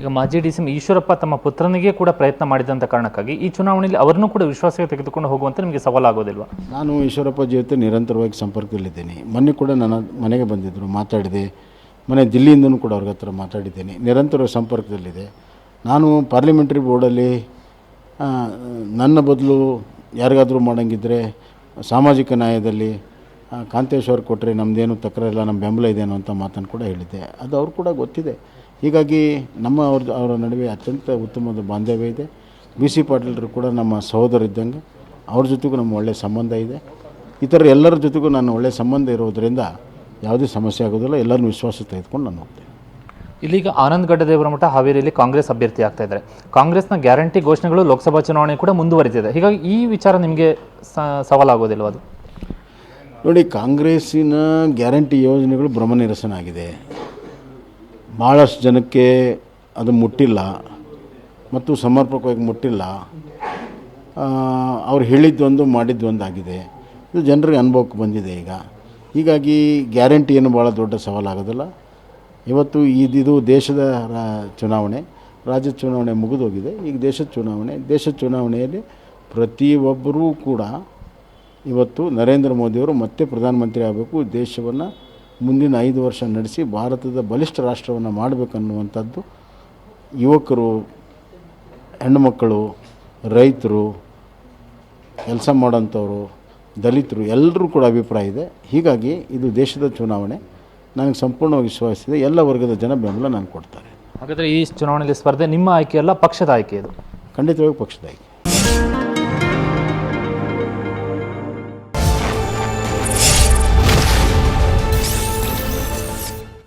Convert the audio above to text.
ಈಗ ಮಾಜಿ ಡಿ.ಸಿ.ಎಂ ಈಶ್ವರಪ್ಪ ತಮ್ಮ ಪುತ್ರನಿಗೆ ಕೂಡ ಪ್ರಯತ್ನ ಮಾಡಿದಂಥ ಕಾರಣಕ್ಕಾಗಿ ಈ ಚುನಾವಣೆಯಲ್ಲಿ ಅವರನ್ನು ಕೂಡ ವಿಶ್ವಾಸಕ್ಕೆ ತೆಗೆದುಕೊಂಡು ಹೋಗುವಂತೆ ನಿಮಗೆ ಸವಾಲಾಗೋದಿಲ್ವಾ? ನಾನು ಈಶ್ವರಪ್ಪ ಜೊತೆ ನಿರಂತರವಾಗಿ ಸಂಪರ್ಕದಲ್ಲಿದ್ದೇನೆ. ಮೊನ್ನೆ ಕೂಡ ನನ್ನ ಮನೆಗೆ ಬಂದಿದ್ದರು, ಮಾತಾಡಿದೆ. ಮನೆ ದಿಲ್ಲಿಯಿಂದನೂ ಕೂಡ ಅವ್ರ ಹತ್ರ ಮಾತಾಡಿದ್ದೇನೆ. ನಿರಂತರ ಸಂಪರ್ಕದಲ್ಲಿದೆ. ನಾನು ಪಾರ್ಲಿಮೆಂಟ್ರಿ ಬೋರ್ಡಲ್ಲಿ ನನ್ನ ಬದಲು ಯಾರಿಗಾದರೂ ಮಾಡೋಂಗಿದ್ರೆ ಸಾಮಾಜಿಕ ನ್ಯಾಯದಲ್ಲಿ ಕಾಂತೇಶ್ ಅವ್ರು ಕೊಟ್ಟರೆ ನಮ್ಮದೇನು ತಕರಾರಿಲ್ಲ, ನಮ್ಮ ಬೆಂಬಲ ಇದೆ ಅನ್ನೋಂಥ ಮಾತನ್ನು ಕೂಡ ಹೇಳಿದ್ದೆ. ಅದು ಅವ್ರು ಕೂಡ ಗೊತ್ತಿದೆ. ಹೀಗಾಗಿ ಅವರ ನಡುವೆ ಅತ್ಯಂತ ಉತ್ತಮವಾದ ಬಾಂಧವ್ಯ ಇದೆ. ಬಿ.ಸಿ. ಪಾಟೀಲರು ಕೂಡ ನಮ್ಮ ಸಹೋದರಿದ್ದಂಗೆ, ಅವ್ರ ಜೊತೆಗೂ ನಮ್ಮ ಒಳ್ಳೆಯ ಸಂಬಂಧ ಇದೆ. ಇತರ ಎಲ್ಲರ ಜೊತೆಗೂ ನಾನು ಒಳ್ಳೆಯ ಸಂಬಂಧ ಇರೋದರಿಂದ ಯಾವುದೇ ಸಮಸ್ಯೆ ಆಗೋದಿಲ್ಲ. ಎಲ್ಲರನ್ನೂ ವಿಶ್ವಾಸ ತೆಗೆದುಕೊಂಡು ನಾನು ಹೋಗ್ತೇನೆ. ಇಲ್ಲಿಗ ಆನಂದ್ ಗಡ್ಡದೇವರಮಠ ಹಾವೇರಿಯಲ್ಲಿ ಕಾಂಗ್ರೆಸ್ ಅಭ್ಯರ್ಥಿ ಆಗ್ತಾ ಇದ್ದಾರೆ. ಕಾಂಗ್ರೆಸ್ನ ಗ್ಯಾರಂಟಿ ಘೋಷಣೆಗಳು ಲೋಕಸಭಾ ಚುನಾವಣೆ ಕೂಡ ಮುಂದುವರಿದಿದೆ. ಹೀಗಾಗಿ ಈ ವಿಚಾರ ನಿಮಗೆ ಸವಾಲಾಗೋದಿಲ್ವ? ಅದು ನೋಡಿ, ಕಾಂಗ್ರೆಸ್ಸಿನ ಗ್ಯಾರಂಟಿ ಯೋಜನೆಗಳು ಭ್ರಮನಿರಸನ ಆಗಿದೆ. ಭಾಳಷ್ಟು ಜನಕ್ಕೆ ಅದು ಮುಟ್ಟಿಲ್ಲ ಮತ್ತು ಸಮರ್ಪಕವಾಗಿ ಮುಟ್ಟಿಲ್ಲ. ಅವ್ರು ಹೇಳಿದ್ದೊಂದು ಮಾಡಿದ್ದೊಂದಾಗಿದೆ. ಇದು ಜನರಿಗೆ ಅನುಭವಕ್ಕೆ ಬಂದಿದೆ ಈಗ. ಹೀಗಾಗಿ ಗ್ಯಾರಂಟಿ ಏನು ಭಾಳ ದೊಡ್ಡ ಸವಾಲಾಗೋದಿಲ್ಲ. ಇವತ್ತು ಇದು ದೇಶದ ಚುನಾವಣೆ, ರಾಜ್ಯದ ಚುನಾವಣೆ ಮುಗಿದೋಗಿದೆ. ಈಗ ದೇಶದ ಚುನಾವಣೆಯಲ್ಲಿ ಪ್ರತಿಯೊಬ್ಬರೂ ಕೂಡ ಇವತ್ತು ನರೇಂದ್ರ ಮೋದಿಯವರು ಮತ್ತೆ ಪ್ರಧಾನಮಂತ್ರಿ ಆಗಬೇಕು, ದೇಶವನ್ನು ಮುಂದಿನ 5 ವರ್ಷ ನಡೆಸಿ ಭಾರತದ ಬಲಿಷ್ಠ ರಾಷ್ಟ್ರವನ್ನು ಮಾಡಬೇಕನ್ನುವಂಥದ್ದು ಯುವಕರು, ಹೆಣ್ಣುಮಕ್ಕಳು, ರೈತರು, ಕೆಲಸ ಮಾಡೋಂಥವ್ರು, ದಲಿತರು ಎಲ್ಲರೂ ಕೂಡ ಅಭಿಪ್ರಾಯ ಇದೆ. ಹೀಗಾಗಿ ಇದು ದೇಶದ ಚುನಾವಣೆ. ನನಗೆ ಸಂಪೂರ್ಣವಾಗಿ ವಿಶ್ವಾಸ ಇದೆ. ಎಲ್ಲ ವರ್ಗದ ಜನ ಬೆಂಬಲ ನಾನು ಕೊಡ್ತಾರೆ. ಹಾಗಾದರೆ ಈ ಚುನಾವಣೆಯಲ್ಲಿ ಸ್ಪರ್ಧೆ ನಿಮ್ಮ ಆಯ್ಕೆಯಲ್ಲ, ಪಕ್ಷದ ಆಯ್ಕೆ? ಇದು ಖಂಡಿತವಾಗಿ ಪಕ್ಷದ ಆಯ್ಕೆ.